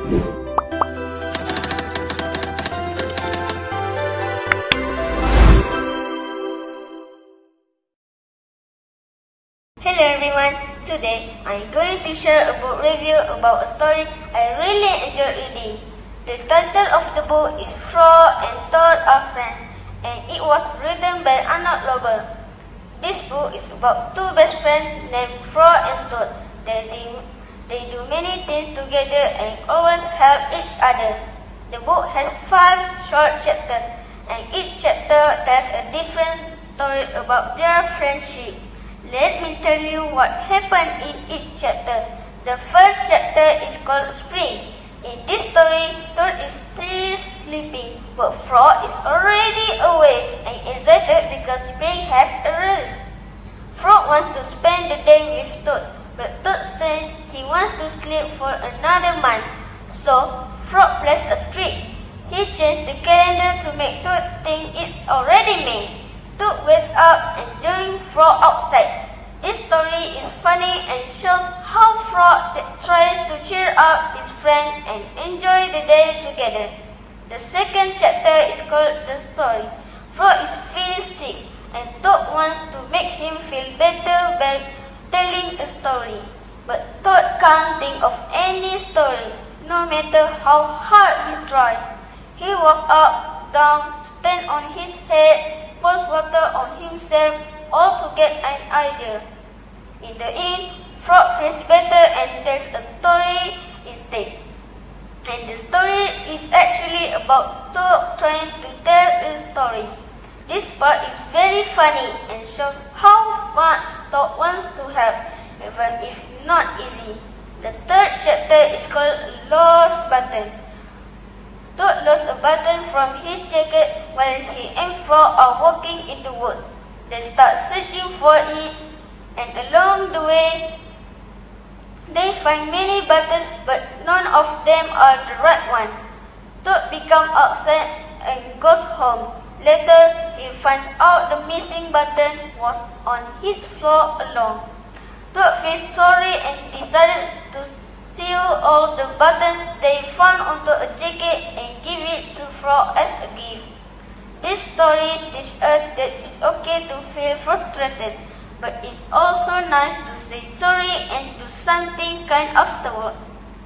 Hello everyone, today I'm going to share a book review about a story I really enjoyed reading. The title of the book is Frog and Toad Are Friends, and it was written by Arnold Lober. This book is about two best friends named Frog and Toad. They do many things together and always help each other. The book has 5 short chapters, and each chapter tells a different story about their friendship. Let me tell you what happened in each chapter. The first chapter is called Spring. In this story, Toad is still sleeping, but Frog is already awake and excited because Spring has arrived. Frog wants to spend the day with Toad, but Toad says he wants to sleep for another month. So, Frog plays a trick. He changed the calendar to make Toad think it's already May. Toad wakes up and joins Frog outside. This story is funny and shows how Frog tries to cheer up his friend and enjoy the day together. The second chapter is called The Story. Frog is feeling sick and Toad wants to make him feel better by telling a story. But Toad can't think of any story, no matter how hard he tries. He walks up, down, stands on his head, pours water on himself, all to get an idea. In the end, Frog feels better and tells a story instead. And the story is actually about Toad trying to tell a story. This part is very funny and shows how much Toad wants to help, even if not easy. The third chapter is called Lost Button. Toad lost a button from his jacket while he and Frog are walking in the woods. They start searching for it, and along the way, they find many buttons, but none of them are the right one. Toad becomes upset and goes home. Later, he finds out the missing button was on his floor alone. Toad feels sorry and decided to steal all the buttons they found onto a jacket and give it to Frog as a gift. This story teaches us that it's okay to feel frustrated, but it's also nice to say sorry and do something kind afterward.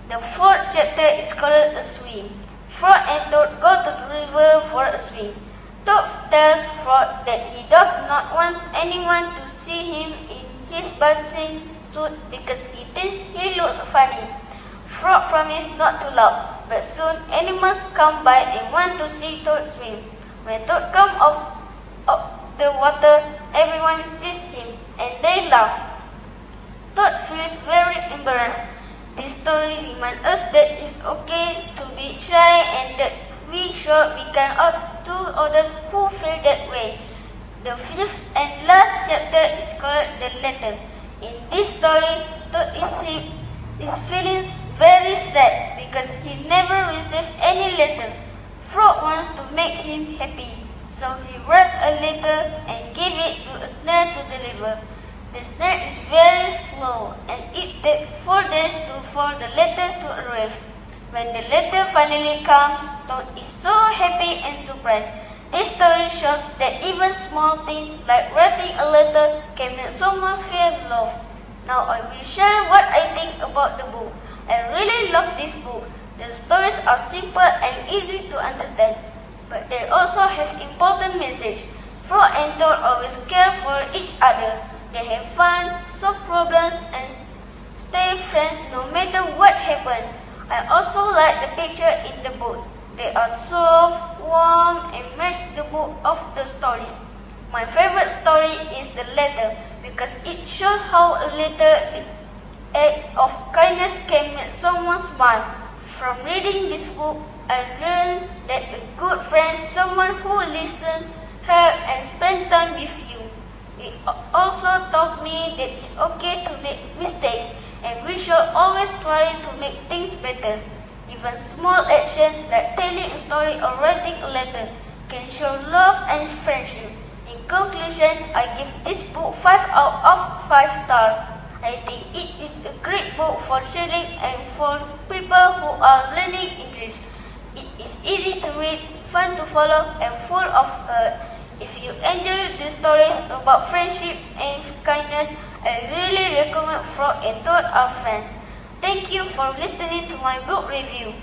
The fourth chapter is called A Swim. Frog and Toad go to the river for a swim. Toad tells Frog that he does not want anyone to see him in his bathing suit because he thinks he looks funny. Frog promised not to laugh, but soon animals come by and want to see Toad swim. When Toad comes up the water, everyone sees him and they laugh. Toad feels very embarrassed. This story reminds us that it's okay to be shy and that we should be kind to others who feel that way. The fifth and last chapter is called The Letter. In this story, Toad is feeling very sad because he never received any letter. Frog wants to make him happy, so he writes a letter and gives it to a snail to deliver. The snail is very slow and it takes 4 days for the letter to arrive. When the letter finally comes, Toad is so happy and surprised. This story shows that even small things like writing a letter can make someone feel loved. Now I will share what I think about the book. I really love this book. The stories are simple and easy to understand, but they also have important message. Frog and Toad always care for each other. They have fun, solve problems, and stay friends no matter what happens. I also like the picture in the book. They are soft, warm, and match the mood of the stories. My favorite story is The Letter because it shows how a little act of kindness can make someone smile. From reading this book, I learned that a good friend is someone who listens, helps, and spends time with you. It also taught me that it's okay to make mistakes, and we should always try to make things better. Even small actions like telling a story or writing a letter can show love and friendship. In conclusion, I give this book 5 out of 5 stars. I think it is a great book for children and for people who are learning English. It is easy to read, fun to follow, and full of heart. If you enjoy the stories about friendship and kindness, I really recommend Frog and Toad Are Friends. Thank you for listening to my book review.